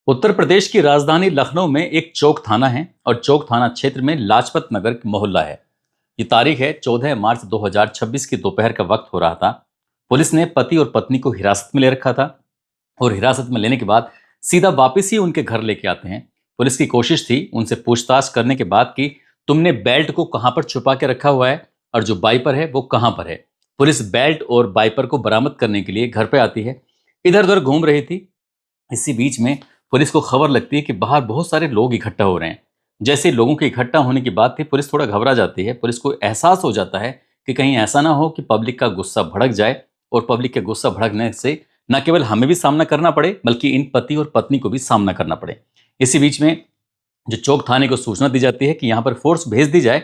उत्तर प्रदेश की राजधानी लखनऊ में एक चौक थाना है और चौक थाना क्षेत्र में लाजपत नगर मोहल्ला है। ये तारीख है 14 मार्च 2026 की दोपहर का वक्त हो रहा था। पुलिस ने पति और पत्नी को हिरासत में ले रखा था और हिरासत में लेने के बाद सीधा वापस ही उनके घर लेके आते हैं। पुलिस की कोशिश थी उनसे पूछताछ करने के बाद कि तुमने बेल्ट को कहाँ पर छुपा के रखा हुआ है और जो बाइपर है वो कहाँ पर है। पुलिस बेल्ट और बाइपर को बरामद करने के लिए घर पे आती है, इधर उधर घूम रही थी। इसी बीच में पुलिस को खबर लगती है कि बाहर बहुत सारे लोग इकट्ठा हो रहे हैं। जैसे ही लोगों के इकट्ठा होने की बात थी, पुलिस थोड़ा घबरा जाती है। पुलिस को एहसास हो जाता है कि कहीं ऐसा ना हो कि पब्लिक का गुस्सा भड़क जाए और पब्लिक के गुस्सा भड़कने से न केवल हमें भी सामना करना पड़े बल्कि इन पति और पत्नी को भी सामना करना पड़े। इसी बीच में जो चौक थाने को सूचना दी जाती है कि यहाँ पर फोर्स भेज दी जाए,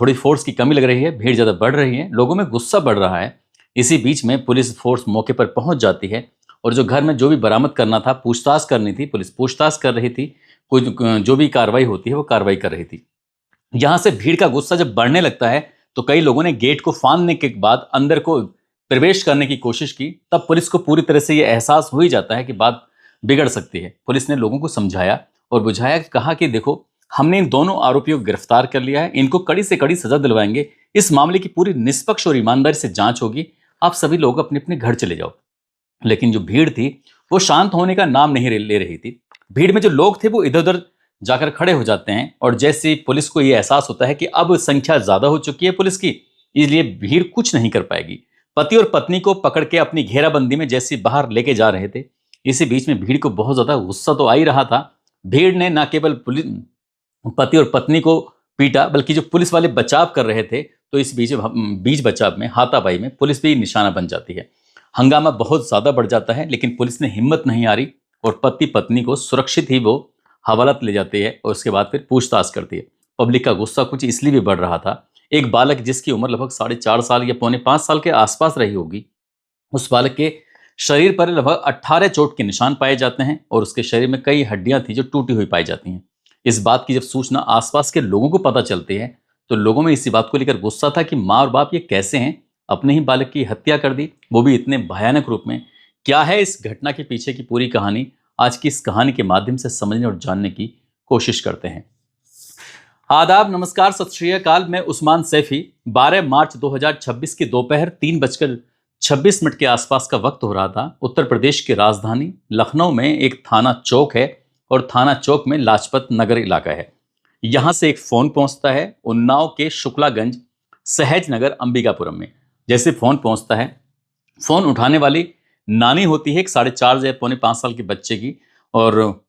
थोड़ी फोर्स की कमी लग रही है, भीड़ ज़्यादा बढ़ रही है, लोगों में गुस्सा बढ़ रहा है। इसी बीच में पुलिस फोर्स मौके पर पहुंच जाती है और जो घर में जो भी बरामद करना था, पूछताछ करनी थी, पुलिस पूछताछ कर रही थी। कुछ जो भी कार्रवाई होती है वो कार्रवाई कर रही थी। यहाँ से भीड़ का गुस्सा जब बढ़ने लगता है तो कई लोगों ने गेट को फांदने के बाद अंदर को प्रवेश करने की कोशिश की। तब पुलिस को पूरी तरह से ये एहसास हो ही जाता है कि बात बिगड़ सकती है। पुलिस ने लोगों को समझाया और बुझाया, कहा कि देखो, हमने इन दोनों आरोपियों को गिरफ्तार कर लिया है, इनको कड़ी से कड़ी सजा दिलवाएंगे, इस मामले की पूरी निष्पक्ष और ईमानदारी से जांच होगी, आप सभी लोग अपने अपने घर चले जाओ। लेकिन जो भीड़ थी वो शांत होने का नाम नहीं ले रही थी। भीड़ में जो लोग थे वो इधर उधर जाकर खड़े हो जाते हैं और जैसे ही पुलिस को ये एहसास होता है कि अब संख्या ज्यादा हो चुकी है पुलिस की, इसलिए भीड़ कुछ नहीं कर पाएगी। पति और पत्नी को पकड़ के अपनी घेराबंदी में जैसे बाहर लेके जा रहे थे। इसी बीच में भीड़ को बहुत ज्यादा गुस्सा तो आ ही रहा था। भीड़ ने न केवल पुलिस पति और पत्नी को पीटा बल्कि जो पुलिस वाले बचाव कर रहे थे, तो इस बीच बचाव में हाथापाई में पुलिस भी निशाना बन जाती है। हंगामा बहुत ज्यादा बढ़ जाता है लेकिन पुलिस ने हिम्मत नहीं हारी और पति पत्नी को सुरक्षित ही वो हवालात ले जाती है और उसके बाद फिर पूछताछ करती है। पब्लिक का गुस्सा कुछ इसलिए भी बढ़ रहा था। एक बालक जिसकी उम्र लगभग 4.5 साल या पौने 5 साल के आसपास रही होगी, उस बालक के शरीर पर लगभग 18 चोट के निशान पाए जाते हैं और उसके शरीर में कई हड्डियां थी जो टूटी हुई पाई जाती हैं। इस बात की जब सूचना आसपास के लोगों को पता चलती है तो लोगों में इसी बात को लेकर गुस्सा था कि माँ और बाप ये कैसे हैं, अपने ही बालक की हत्या कर दी, वो भी इतने भयानक रूप में। क्या है इस घटना के पीछे की पूरी कहानी, आज की इस कहानी के माध्यम से समझने और जानने की कोशिश करते हैं। आदाब, नमस्कार, सत श्री अकाल। मैं उस्मान सैफी। 12 मार्च 2026 की दोपहर 3:26 के आसपास का वक्त हो रहा था। उत्तर प्रदेश की राजधानी लखनऊ में एक थाना चौक है और थाना चौक में लाजपत नगर इलाका है। यहाँ से एक फोन पहुंचता है उन्नाव के शुक्लागंज सहज नगर अंबिकापुरम में। जैसे फोन पहुंचता है, फोन उठाने वाली नानी होती है एक 4.5 या पौने 5 साल के बच्चे की और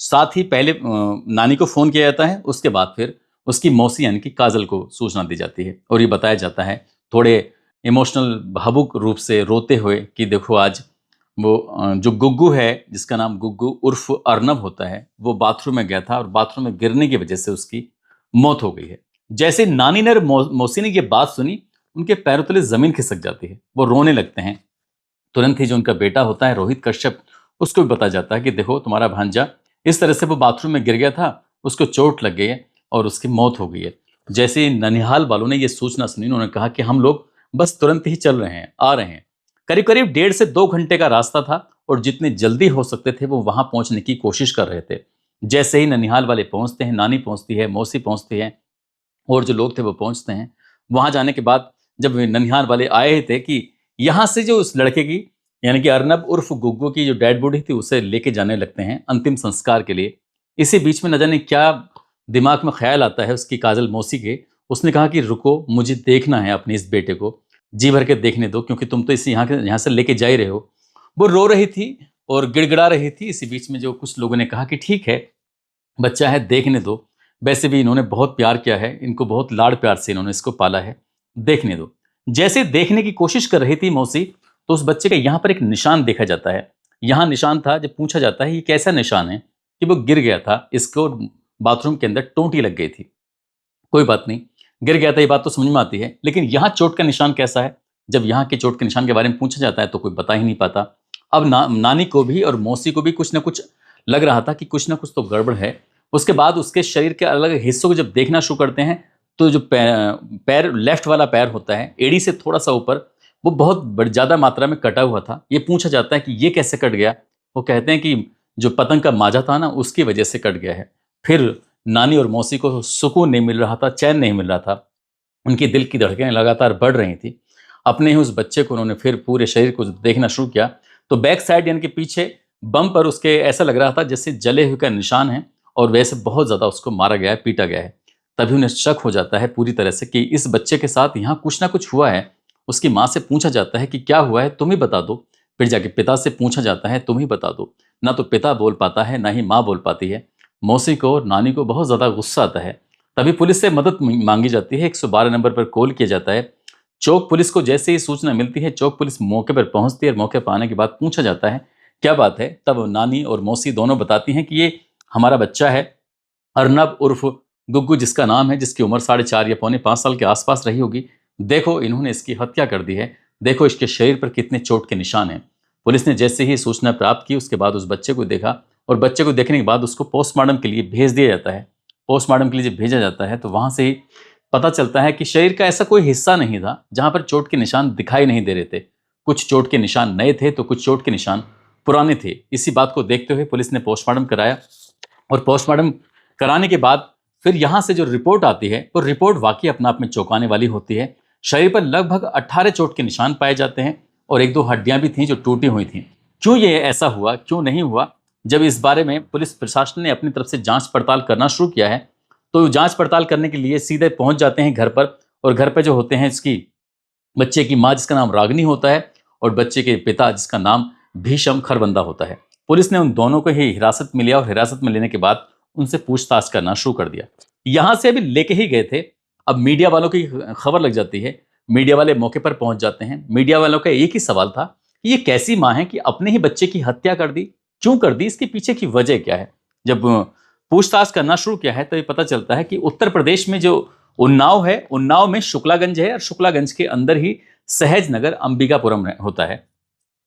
साथ ही पहले नानी को फोन किया जाता है, उसके बाद फिर उसकी मौसी यानी कि काजल को सूचना दी जाती है और ये बताया जाता है थोड़े इमोशनल भावुक रूप से रोते हुए कि देखो आज वो जो गुग्गू है, जिसका नाम गुग्गू उर्फ अर्नब होता है, वो बाथरूम में गया था और बाथरूम में गिरने की वजह से उसकी मौत हो गई है। जैसे नानी ने मौसी ने ये बात सुनी, उनके पैरों तले जमीन खिसक जाती है, वो रोने लगते हैं। तुरंत ही जो उनका बेटा होता है रोहित कश्यप, उसको भी बताया जाता है कि देखो तुम्हारा भांजा इस तरह से वो बाथरूम में गिर गया था, उसको चोट लग गई है और उसकी मौत हो गई है। जैसे ही ननिहाल वालों ने ये सूचना सुनी, उन्होंने कहा कि हम लोग बस तुरंत ही चल रहे हैं, आ रहे हैं। करीब करीब 1.5 से 2 घंटे का रास्ता था और जितने जल्दी हो सकते थे वो वहां पहुंचने की कोशिश कर रहे थे। जैसे ही ननिहाल वाले पहुंचते हैं, नानी पहुंचती है, मौसी पहुंचती है और जो लोग थे वो पहुंचते हैं। वहां जाने के बाद जब ननिहाल वाले आए थे कि यहाँ से जो उस लड़के की यानी कि अर्नब उर्फ गुग्गू की जो डेड बॉडी थी उसे लेके जाने लगते हैं अंतिम संस्कार के लिए। इसी बीच में न जाने क्या दिमाग में ख्याल आता है उसकी काजल मौसी के। उसने कहा कि रुको, मुझे देखना है अपने इस बेटे को, जी भर के देखने दो, क्योंकि तुम तो इसे यहाँ से लेके जा ही रहे हो। वो रो रही थी और गिड़गिड़ा रही थी। इसी बीच में जो कुछ लोगों ने कहा कि ठीक है, बच्चा है, देखने दो, वैसे भी इन्होंने बहुत प्यार किया है, इनको बहुत लाड़ प्यार से इन्होंने इसको पाला है, देखने दो। जैसे देखने की कोशिश कर रही थी मौसी, तो उस बच्चे का यहाँ पर एक निशान देखा जाता है। यहाँ निशान था। जब पूछा जाता है ये कैसा निशान है, कि वो गिर गया था, इसको बाथरूम के अंदर टोंटी लग गई थी। कोई बात नहीं, गिर गया था, ये बात तो समझ में आती है, लेकिन यहाँ चोट का निशान कैसा है? जब यहाँ के चोट के निशान के बारे में पूछा जाता है तो कोई बता ही नहीं पाता। अब नानी को भी और मौसी को भी कुछ ना कुछ लग रहा था कि कुछ ना कुछ तो गड़बड़ है। उसके बाद उसके शरीर के अलग हिस्सों को जब देखना शुरू करते हैं तो जो पैर लेफ्ट वाला पैर होता है, एड़ी से थोड़ा सा ऊपर, वो बहुत ज़्यादा मात्रा में कटा हुआ था। ये पूछा जाता है कि ये कैसे कट गया? वो कहते हैं कि जो पतंग का माजा था ना, उसकी वजह से कट गया है। फिर नानी और मौसी को सुकून नहीं मिल रहा था, चैन नहीं मिल रहा था। उनकी दिल की धड़कनें लगातार बढ़ रही थी। अपने ही उस बच्चे को उन्होंने फिर पूरे शरीर को देखना शुरू किया, तो बैक साइड यानी कि पीछे बम पर उसके ऐसा लग रहा था जैसे जले हुए का निशान है, और वैसे बहुत ज़्यादा उसको मारा गया है, पीटा गया है। तभी उन्हें शक हो जाता है पूरी तरह से कि इस बच्चे के साथ यहाँ कुछ ना कुछ हुआ है। उसकी माँ से पूछा जाता है कि क्या हुआ है, तुम ही बता दो। फिर जाके पिता से पूछा जाता है, तुम ही बता दो। ना तो पिता बोल पाता है, ना ही माँ बोल पाती है। मौसी को और नानी को बहुत ज़्यादा गुस्सा आता है। तभी पुलिस से मदद मांगी जाती है। 112 नंबर पर कॉल किया जाता है। चौक पुलिस को जैसे ही सूचना मिलती है, चौक पुलिस मौके पर पहुंचती है और मौके पर आने के बाद पूछा जाता है क्या बात है। तब नानी और मौसी दोनों बताती हैं कि ये हमारा बच्चा है, अर्नब उर्फ गुग्गू जिसका नाम है, जिसकी उम्र 4.5 या पौने 5 साल के आसपास रही होगी। देखो इन्होंने इसकी हत्या कर दी है, देखो इसके शरीर पर कितने चोट के निशान हैं। पुलिस ने जैसे ही सूचना प्राप्त की, उसके बाद उस बच्चे को देखा, और बच्चे को देखने के बाद उसको पोस्टमार्टम के लिए भेज दिया जाता है। पोस्टमार्टम के लिए जब भेजा जाता है तो वहां से ही पता चलता है कि शरीर का ऐसा कोई हिस्सा नहीं था जहां पर चोट के निशान दिखाई नहीं दे रहे थे। कुछ चोट के निशान नए थे तो कुछ चोट के निशान पुराने थे। इसी बात को देखते हुए पुलिस ने पोस्टमार्टम कराया, और पोस्टमार्टम कराने के बाद फिर यहाँ से जो रिपोर्ट आती है वो रिपोर्ट वाकई अपने आप में चौंकाने वाली होती है। शरीर पर लगभग 18 चोट के निशान पाए जाते हैं, और 1-2 हड्डियां भी थीं जो टूटी हुई थीं। क्यों ये ऐसा हुआ, क्यों नहीं हुआ, जब इस बारे में पुलिस प्रशासन ने अपनी तरफ से जांच पड़ताल करना शुरू किया है, तो जांच पड़ताल करने के लिए सीधे पहुंच जाते हैं घर पर। और घर पर जो होते हैं, इसकी बच्चे की माँ जिसका नाम रागनी होता है, और बच्चे के पिता जिसका नाम भीषम खरबंदा होता है। पुलिस ने उन दोनों को ही हिरासत में लिया, और हिरासत में लेने के बाद उनसे पूछताछ करना शुरू कर दिया। यहां से अभी लेके ही गए थे, अब मीडिया वालों की खबर लग जाती है। मीडिया वाले मौके पर पहुंच जाते हैं। मीडिया वालों का एक ही सवाल था कि ये कैसी माँ है कि अपने ही बच्चे की हत्या कर दी, क्यों कर दी, इसके पीछे की वजह क्या है। जब पूछताछ करना शुरू किया है तो ये पता चलता है कि उत्तर प्रदेश में जो उन्नाव है, उन्नाव में शुक्लागंज है, और शुक्लागंज के अंदर ही सहज नगर अंबिकापुरम होता है।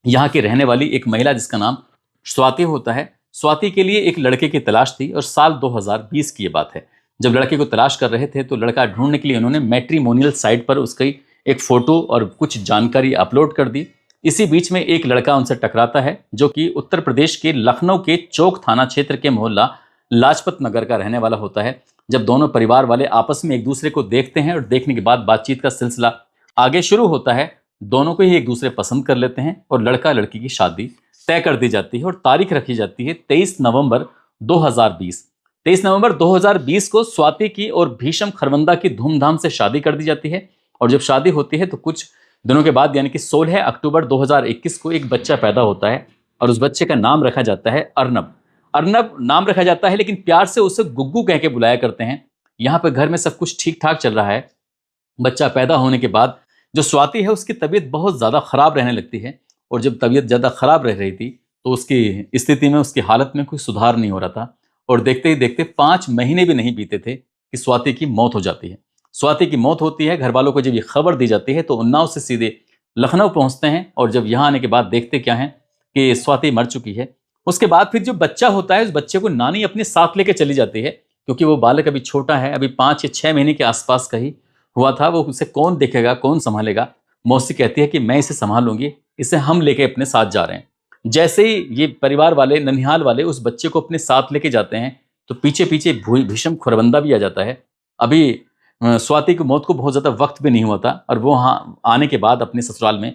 यहाँ की रहने वाली एक महिला जिसका नाम स्वाति होता है, स्वाति के लिए एक लड़के की तलाश थी, और साल 2020 की ये बात है। जब लड़के को तलाश कर रहे थे तो लड़का ढूंढने के लिए उन्होंने मैट्रिमोनियल साइट पर उसकी एक फोटो और कुछ जानकारी अपलोड कर दी। इसी बीच में एक लड़का उनसे टकराता है, जो कि उत्तर प्रदेश के लखनऊ के चौक थाना क्षेत्र के मोहल्ला लाजपत नगर का रहने वाला होता है। जब दोनों परिवार वाले आपस में एक दूसरे को देखते हैं, और देखने के बाद बातचीत का सिलसिला आगे शुरू होता है, दोनों को ही एक दूसरे पसंद कर लेते हैं, और लड़का लड़की की शादी तय कर दी जाती है। और तारीख रखी जाती है 23 नवंबर 2020। 23 नवंबर 2020 को स्वाति की और भीषम खरवंदा की धूमधाम से शादी कर दी जाती है। और जब शादी होती है तो कुछ दिनों के बाद यानी कि 16 अक्टूबर 2021 को एक बच्चा पैदा होता है, और उस बच्चे का नाम रखा जाता है अर्नब। अर्नब नाम रखा जाता है, लेकिन प्यार से उसे गुग्गू कह के बुलाया करते हैं। यहाँ पर घर में सब कुछ ठीक ठाक चल रहा है। बच्चा पैदा होने के बाद जो स्वाति है उसकी तबीयत बहुत ज़्यादा ख़राब रहने लगती है, और जब तबीयत ज़्यादा ख़राब रह रही थी तो उसकी स्थिति में, उसकी हालत में कोई सुधार नहीं हो रहा था। और देखते ही देखते 5 महीने भी नहीं बीते थे कि स्वाति की मौत हो जाती है। स्वाति की मौत होती है, घर वालों को जब ये खबर दी जाती है तो उन्नाव से सीधे लखनऊ पहुंचते हैं, और जब यहाँ आने के बाद देखते क्या है कि स्वाति मर चुकी है। उसके बाद फिर जो बच्चा होता है, उस बच्चे को नानी अपने साथ लेके चली जाती है, क्योंकि वो बालक अभी छोटा है, अभी 5 या 6 महीने के आसपास का ही हुआ था। वो उसे कौन देखेगा, कौन संभालेगा। मौसी कहती है कि मैं इसे संभाल लूंगी, इसे हम लेके अपने साथ जा रहे हैं। जैसे ही ये परिवार वाले, ननिहाल वाले उस बच्चे को अपने साथ लेके जाते हैं, तो पीछे पीछे भीषम खरबंदा भी आ जाता है। अभी स्वाति की मौत को बहुत ज़्यादा वक्त भी नहीं हुआ था, और वो वहाँ आने के बाद अपने ससुराल में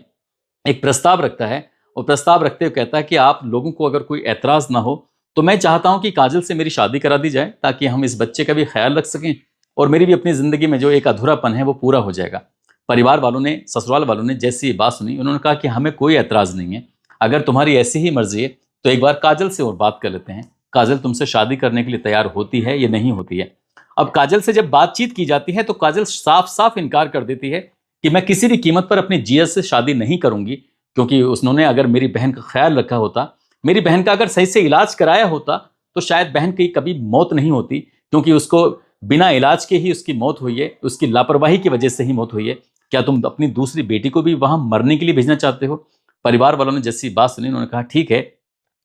एक प्रस्ताव रखता है। और प्रस्ताव रखते हुए कहता है कि आप लोगों को अगर कोई ऐतराज़ ना हो तो मैं चाहता हूँ कि काजल से मेरी शादी करा दी जाए, ताकि हम इस बच्चे का भी ख्याल रख सकें, और मेरी भी अपनी ज़िंदगी में जो एक अधूरापन है वो पूरा हो जाएगा। परिवार वालों ने, ससुराल वालों ने जैसी ये बात सुनी, उन्होंने कहा कि हमें कोई ऐतराज़ नहीं है, अगर तुम्हारी ऐसी ही मर्जी है तो एक बार काजल से और बात कर लेते हैं। काजल तुमसे शादी करने के लिए तैयार होती है या नहीं होती है। अब काजल से जब बातचीत की जाती है तो काजल साफ साफ इनकार कर देती है कि मैं किसी भी कीमत पर अपनी जिया से शादी नहीं करूंगी, क्योंकि उन्होंने अगर मेरी बहन का ख्याल रखा होता, मेरी बहन का अगर सही से इलाज कराया होता, तो शायद बहन की कभी मौत नहीं होती, क्योंकि उसको बिना इलाज के ही उसकी मौत हुई है, उसकी लापरवाही की वजह से ही मौत हुई है। क्या तुम अपनी दूसरी बेटी को भी वहां मरने के लिए भेजना चाहते हो। परिवार वालों ने जैसी बात सुनी, उन्होंने कहा ठीक है,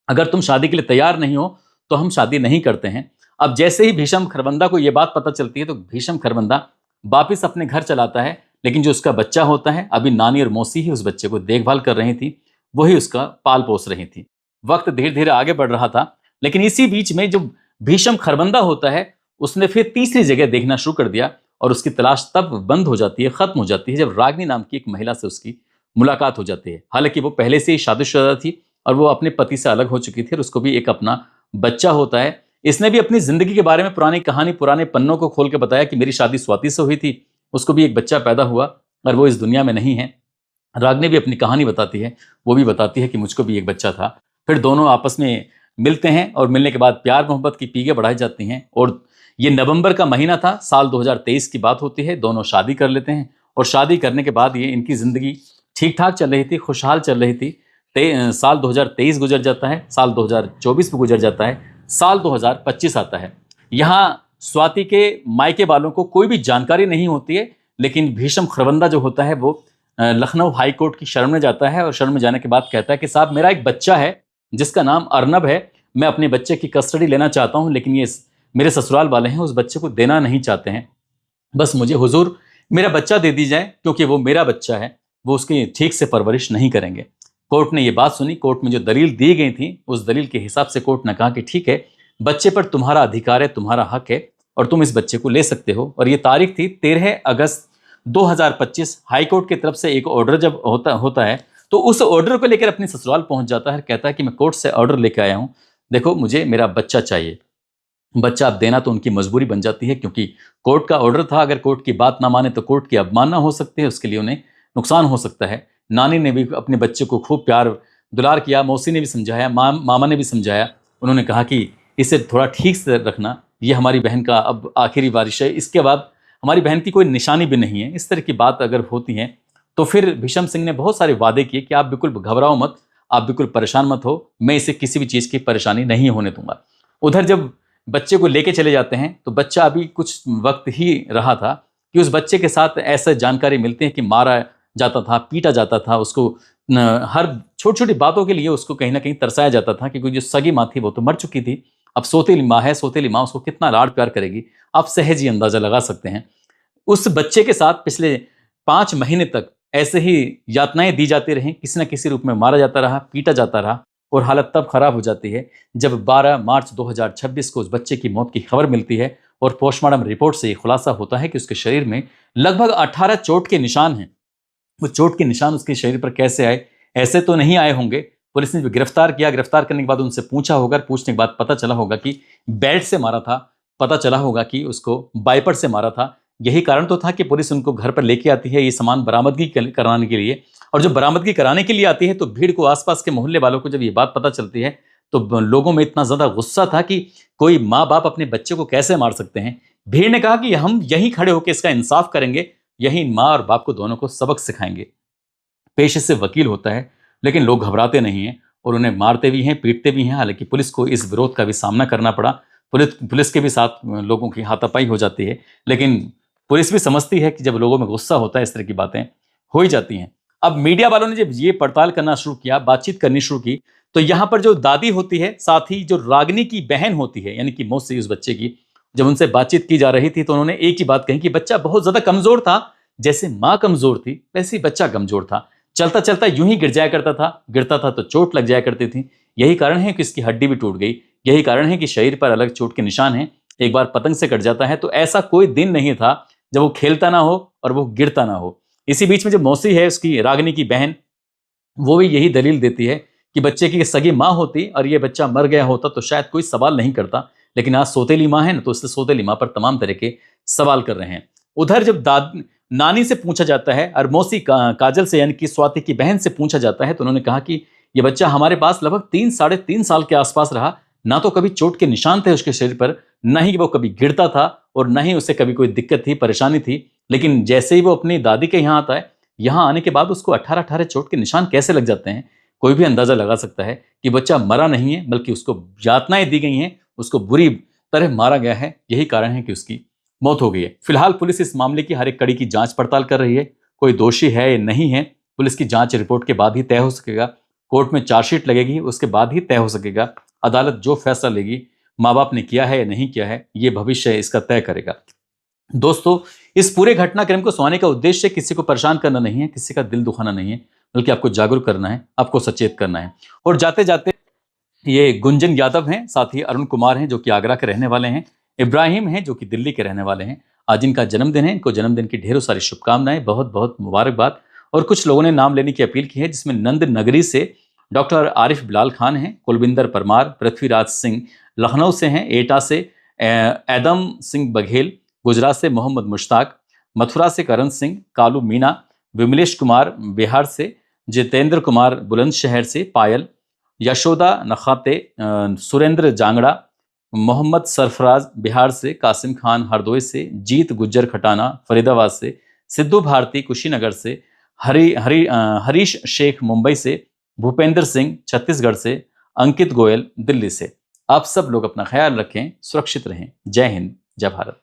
अगर तुम शादी के लिए तैयार नहीं हो तो हम शादी नहीं करते हैं। अब जैसे ही भीषम खरबंदा को यह बात पता चलती है तो भीषम खरबंदा वापिस अपने घर चलाता है, लेकिन जो उसका बच्चा होता है, अभी नानी और मौसी ही उस बच्चे को देखभाल कर रही थी, वही उसका पाल पोस रही थी। वक्त धीरे धीरे आगे बढ़ रहा था। लेकिन इसी बीच में जो भीषम खरबंदा होता है उसने फिर तीसरी जगह देखना शुरू कर दिया और उसकी तलाश तब बंद हो जाती है, खत्म हो जाती है जब रागिनी नाम की एक महिला से उसकी मुलाकात हो जाती है। हालांकि वो पहले से ही शादीशुदा थी और वो अपने पति से अलग हो चुकी थी और उसको भी एक अपना बच्चा होता है। इसने भी अपनी जिंदगी के बारे में पुरानी कहानी, पुराने पन्नों को खोल के बताया कि मेरी शादी स्वाति से हुई थी, उसको भी एक बच्चा पैदा हुआ और वो इस दुनिया में नहीं है। रागिनी भी अपनी कहानी बताती है, वो भी बताती है कि मुझको भी एक बच्चा था। फिर दोनों आपस में मिलते हैं और मिलने के बाद प्यार मोहब्बत की पीगे बढ़ाई जाती हैं और ये नवंबर का महीना था, साल 2023 की बात होती है। दोनों शादी कर लेते हैं और शादी करने के बाद ये इनकी जिंदगी ठीक ठाक चल रही थी, खुशहाल चल रही थी। साल 2023 गुजर जाता है, साल 2024 भी गुजर जाता है, साल 2025 आता है। यहाँ स्वाति के मायके वालों को कोई भी जानकारी नहीं होती है, लेकिन भीषम खरबंदा जो होता है वो लखनऊ हाई कोर्ट की शरण में जाता है और शरण में जाने के बाद कहता है कि साहब मेरा एक बच्चा है जिसका नाम अर्नब है, मैं अपने बच्चे की कस्टडी लेना चाहता हूं, लेकिन ये मेरे ससुराल वाले हैं उस बच्चे को देना नहीं चाहते हैं। बस मुझे हुजूर मेरा बच्चा दे दी जाए, क्योंकि वो मेरा बच्चा है, वो उसकी ठीक से परवरिश नहीं करेंगे। कोर्ट ने ये बात सुनी। कोर्ट में जो दलील दी गई थी उस दलील के हिसाब से कोर्ट ने कहा कि ठीक है, बच्चे पर तुम्हारा अधिकार है, तुम्हारा हक है और तुम इस बच्चे को ले सकते हो। और ये तारीख थी 13 अगस्त 2025। हाईकोर्ट की तरफ से एक ऑर्डर जब होता है तो उस ऑर्डर को लेकर अपनी ससुराल पहुंच जाता है, कहता है कि मैं कोर्ट से ऑर्डर लेकर आया हूं, देखो मुझे मेरा बच्चा चाहिए। बच्चा अब देना तो उनकी मजबूरी बन जाती है, क्योंकि कोर्ट का ऑर्डर था, अगर कोर्ट की बात ना माने तो कोर्ट की अवमानना हो सकती है, उसके लिए उन्हें नुकसान हो सकता है। नानी ने भी अपने बच्चे को खूब प्यार दुलार किया, मौसी ने भी समझाया, मामा ने भी समझाया। उन्होंने कहा कि इसे थोड़ा ठीक से रखना, ये हमारी बहन का अब आखिरी बारिश है, इसके बाद हमारी बहन की कोई निशानी भी नहीं है। इस तरह की बात अगर होती है तो फिर भीषम सिंह ने बहुत सारे वादे किए कि आप बिल्कुल घबराओ मत, आप बिल्कुल परेशान मत हो, मैं इसे किसी भी चीज़ की परेशानी नहीं होने दूंगा। उधर जब बच्चे को लेके चले जाते हैं तो बच्चा अभी कुछ वक्त ही रहा था कि उस बच्चे के साथ ऐसे जानकारी मिलती है कि मारा जाता था, पीटा जाता था उसको, हर छोटी छोटी बातों के लिए उसको कहीं ना कहीं तरसाया जाता था, क्योंकि जो सगी माँ थी वो तो मर चुकी थी, अब सोतेली माँ है, सोतेली माँ उसको कितना लाड प्यार करेगी, आप सहज ही अंदाजा लगा सकते हैं। उस बच्चे के साथ पिछले 5 महीने तक ऐसे ही यातनाएं दी जाती रहीं, किसी न किसी रूप में मारा जाता रहा, पीटा जाता रहा और हालत तब खराब हो जाती है जब 12 मार्च 2026 को उस बच्चे की मौत की खबर मिलती है और पोस्टमार्टम रिपोर्ट से ये खुलासा होता है कि उसके शरीर में लगभग 18 चोट के निशान हैं। वो चोट के निशान उसके शरीर पर कैसे आए? ऐसे तो नहीं आए होंगे। पुलिस ने भी गिरफ्तार किया, गिरफ्तार करने के बाद उनसे पूछा होगा, पूछने के बाद पता चला होगा कि बेल्ट से मारा था, पता चला होगा कि उसको बाइपर से मारा था। यही कारण तो था कि पुलिस उनको घर पर लेके आती है ये सामान बरामदगी कराने के लिए, और जब बरामदगी कराने के लिए आती है तो भीड़ को, आसपास के मोहल्ले वालों को जब ये बात पता चलती है तो लोगों में इतना ज्यादा गुस्सा था कि कोई माँ बाप अपने बच्चे को कैसे मार सकते हैं। भीड़ ने कहा कि हम यहीं खड़े होकर इसका इंसाफ करेंगे, यही माँ और बाप को दोनों को सबक सिखाएंगे। पेशे से वकील होता है, लेकिन लोग घबराते नहीं हैं और उन्हें मारते भी हैं, पीटते भी हैं। हालांकि पुलिस को इस विरोध का भी सामना करना पड़ा, पुलिस के भी साथ लोगों की हाथापाई हो जाती है, लेकिन पुलिस भी समझती है कि जब लोगों में गुस्सा होता है इस तरह की बातें हो ही जाती हैं। अब मीडिया वालों ने जब ये पड़ताल करना शुरू किया, बातचीत करनी शुरू की, तो यहाँ पर जो दादी होती है, साथ ही जो रागिनी की बहन होती है यानी कि मौसी उस बच्चे की, जब उनसे बातचीत की जा रही थी तो उन्होंने एक ही बात कही कि बच्चा बहुत ज्यादा कमजोर था, जैसे माँ कमजोर थी वैसे ही बच्चा कमजोर था, चलता चलता यूं ही गिर जाया करता था, गिरता था तो चोट लग जाया करती थी, यही कारण है कि इसकी हड्डी भी टूट गई, यही कारण है कि शरीर पर अलग चोट के निशान हैं। एक बार पतंग से कट जाता है तो ऐसा कोई दिन नहीं था जब वो खेलता ना हो और वो गिरता ना हो। इसी बीच में जो मौसी है उसकी, रागिनी की बहन, वो भी यही दलील देती है कि बच्चे की सगी माँ होती और ये बच्चा मर गया होता तो शायद कोई सवाल नहीं करता, लेकिन आज सोतेली माँ है ना, तो इसलिए सोतेली माँ पर तमाम तरह के सवाल कर रहे हैं। उधर जब नानी से पूछा जाता है और मौसी काजल से यानी कि स्वाति की बहन से पूछा जाता है तो उन्होंने कहा कि ये बच्चा हमारे पास लगभग 3-3.5 साल के आसपास रहा, ना तो कभी चोट के निशान थे उसके शरीर पर, न ही वो कभी गिरता था और न ही उसे कभी कोई दिक्कत थी, परेशानी थी। लेकिन जैसे ही वो अपनी दादी के यहाँ आता है, यहाँ आने के बाद उसको 18-18 चोट के निशान कैसे लग जाते हैं, कोई भी अंदाजा लगा सकता है कि बच्चा मरा नहीं है, बल्कि उसको यातनाएं दी गई हैं, उसको बुरी तरह मारा गया है, यही कारण है कि उसकी मौत हो गई है। फिलहाल पुलिस इस मामले की हर एक कड़ी की जांच पड़ताल कर रही है, कोई दोषी है या नहीं है, पुलिस की जांच रिपोर्ट के बाद ही तय हो सकेगा। कोर्ट में चार्जशीट लगेगी, उसके बाद ही तय हो सकेगा। अदालत जो फैसला लेगी, माँ बाप ने किया है या नहीं किया है, ये भविष्य इसका तय करेगा। दोस्तों, इस पूरे घटनाक्रम को सुनाने का उद्देश्य किसी को परेशान करना नहीं है, किसी का दिल दुखाना नहीं है, बल्कि आपको जागरूक करना है, आपको सचेत करना है। और जाते जाते ये गुंजन यादव हैं, साथ ही अरुण कुमार हैं जो कि आगरा के रहने वाले हैं, इब्राहिम हैं जो कि दिल्ली के रहने वाले हैं। आज इनका जन्मदिन है, इनको जन्मदिन की ढेरों सारी शुभकामनाएं, बहुत बहुत मुबारकबाद। और कुछ लोगों ने नाम लेने की अपील की है, जिसमें नंद नगरी से डॉक्टर आरिफ बिलाल खान हैं, कुलविंदर परमार, पृथ्वीराज सिंह लखनऊ से हैं, एटा से एदम सिंह बघेल, गुजरात से मोहम्मद मुश्ताक, मथुरा से करण सिंह, कालू मीना, विमलेश कुमार बिहार से, जितेंद्र कुमार बुलंदशहर से, पायल, यशोदा नखाते, सुरेंद्र जांगड़ा, मोहम्मद सरफराज बिहार से, कासिम खान हरदोई से, जीत गुज्जर खटाना फरीदाबाद से, सिद्धू भारती कुशीनगर से, हरीश शेख मुंबई से, भूपेंद्र सिंह छत्तीसगढ़ से, अंकित गोयल दिल्ली से। आप सब लोग अपना ख्याल रखें, सुरक्षित रहें। जय हिंद, जय भारत।